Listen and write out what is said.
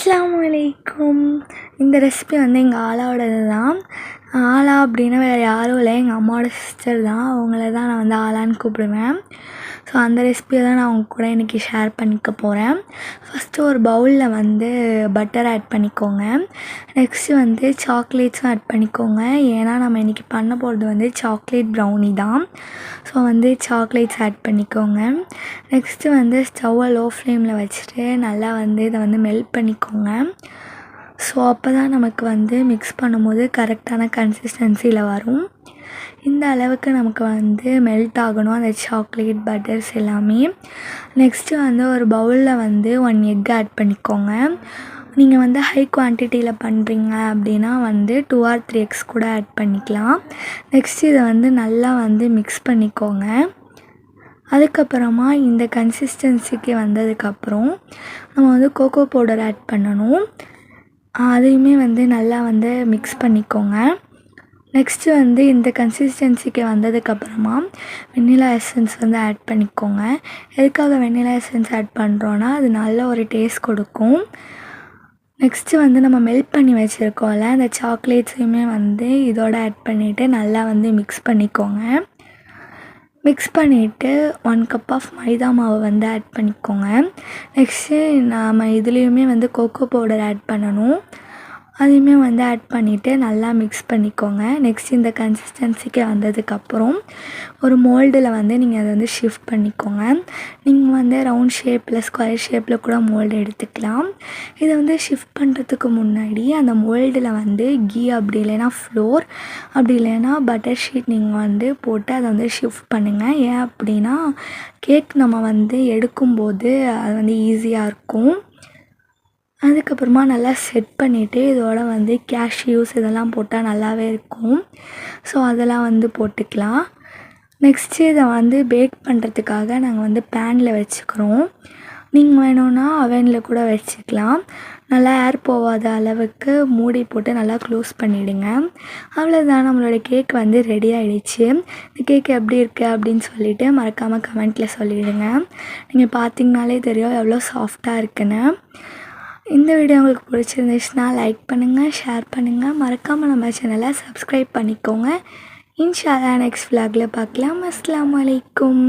அஸ்ஸலாமு அலைக்கும். இந்த ரெசிபி வந்து எங்கள் ஆலாவோடது தான். ஆலா அப்படின்னா வேறு யாரும் இல்லை, எங்கள் அம்மாவோட சிஸ்டர் தான். அவங்கள தான் நான் வந்து ஆலான்னு கூப்பிடுவேன். ஸோ அந்த ரெசிபியை தான் நான் அவங்க கூட இன்றைக்கி ஷேர் பண்ணிக்க போகிறேன். ஃபஸ்ட்டு ஒரு பவுலில் வந்து பட்டர் ஆட் பண்ணிக்கோங்க. நெக்ஸ்ட்டு வந்து சாக்லேட்ஸும் ஆட் பண்ணிக்கோங்க. ஏன்னா நம்ம இன்றைக்கி பண்ண போகிறது வந்து சாக்லேட் ப்ரௌனி தான். ஸோ வந்து சாக்லேட்ஸ் ஆட் பண்ணிக்கோங்க. நெக்ஸ்ட்டு வந்து ஸ்டவ்வை லோ ஃப்ளேமில் வச்சுட்டு நல்லா வந்து இதை வந்து மெல்ட் பண்ணிக்கோங்க. ஸோ அப்போ தான் நமக்கு வந்து மிக்ஸ் பண்ணும்போது கரெக்டான கன்சிஸ்டன்சியில் வரும். இந்த அளவுக்கு நமக்கு வந்து மெல்ட் ஆகணும் அந்த சாக்லேட் பட்டர்ஸ் எல்லாமே. நெக்ஸ்ட்டு வந்து ஒரு பவுலில் வந்து 1 எக் ஆட் பண்ணிக்கோங்க. நீங்கள் வந்து ஹை குவான்டிட்டியில் பண்ணுறீங்க அப்படின்னா வந்து 2 or 3 எக்ஸ் கூட ஆட் பண்ணிக்கலாம். நெக்ஸ்ட்டு இதை வந்து நல்லா வந்து மிக்ஸ் பண்ணிக்கோங்க. அதுக்கப்புறமா இந்த கன்சிஸ்டன்சிக்கு வந்ததுக்கப்புறம் நம்ம வந்து கோகோ பவுடர் ஆட் பண்ணணும். அதையுமே வந்து நல்லா வந்து மிக்ஸ் பண்ணிக்கோங்க. நெக்ஸ்ட்டு வந்து இந்த கன்சிஸ்டன்சிக்கு வந்ததுக்கப்புறமா வெண்ணிலா எசன்ஸ் வந்து ஆட் பண்ணிக்கோங்க. எதுக்காக வெண்ணிலா எசன்ஸ் ஆட் பண்ணுறோன்னா அது நல்ல ஒரு டேஸ்ட் கொடுக்கும். நெக்ஸ்ட்டு வந்து நம்ம மெல்ட் பண்ணி வச்சுருக்கோம்ல அந்த சாக்லேட்ஸையுமே வந்து இதோட ஆட் பண்ணிவிட்டு நல்லா வந்து மிக்ஸ் பண்ணிக்கோங்க. மிக்ஸ் பண்ணிவிட்டு 1 கப் ஆஃப் மைதா மாவு வந்து ஆட் பண்ணிக்கோங்க. நெக்ஸ்ட்டு நம்ம இதுலேயுமே வந்து கோகோ பவுடர் ஆட் பண்ணணும். அதையுமே வந்து ஆட் பண்ணிவிட்டு நல்லா மிக்ஸ் பண்ணிக்கோங்க. நெக்ஸ்ட் இந்த கன்சிஸ்டன்சிக்கு வந்ததுக்கப்புறம் ஒரு மோல்டில் வந்து நீங்கள் அதை வந்து ஷிஃப்ட் பண்ணிக்கோங்க. நீங்கள் வந்து ரவுண்ட் ஷேப்பில் ஸ்கொயர் ஷேப்பில் கூட மோல்டு எடுத்துக்கலாம். இதை வந்து ஷிஃப்ட் பண்ணுறதுக்கு முன்னாடி அந்த மோல்டில் வந்து கீ அப்படி இல்லைன்னா ஃப்ளோர் அப்படி இல்லைன்னா பட்டர் ஷீட் நீங்கள் வந்து போட்டு அதை வந்து ஷிஃப்ட் பண்ணுங்கள். ஏன் அப்படின்னா கேக் நம்ம வந்து எடுக்கும்போது அது வந்து ஈஸியாக இருக்கும். அதுக்கப்புறமா நல்லா செட் பண்ணிவிட்டு இதோட வந்து கேஷ்யூஸ் இதெல்லாம் போட்டால் நல்லாவே இருக்கும். ஸோ அதெல்லாம் வந்து போட்டுக்கலாம். நெக்ஸ்ட்டு இதை வந்து பேக் பண்ணுறதுக்காக நாங்கள் வந்து பேனில் வச்சுக்கிறோம். நீங்கள் வேணும்னா அவனில் கூட வச்சுக்கலாம். நல்லா ஏர் போகாத அளவுக்கு மூடி போட்டு நல்லா க்ளோஸ் பண்ணிவிடுங்க. அவ்வளோதான், நம்மளோட கேக் வந்து ரெடி ஆகிடுச்சு. இந்த கேக் எப்படி இருக்குது அப்படின்னு சொல்லிவிட்டு மறக்காமல் கமெண்ட்டில் சொல்லிவிடுங்க. நீங்கள் பார்த்திங்கனாலே தெரியும் எவ்வளோ சாஃப்டாக இருக்குன்னு. இந்த வீடியோ உங்களுக்கு பிடிச்சிருந்துச்சுன்னா லைக் பண்ணுங்கள், ஷேர் பண்ணுங்கள், மறக்காமல் நம்ம சேனலை சப்ஸ்கிரைப் பண்ணிக்கோங்க. இன்ஷா அல்லாஹ் நெக்ஸ்ட் vlogல பார்க்கலாம். அஸ்ஸலாமு அலைக்கும்.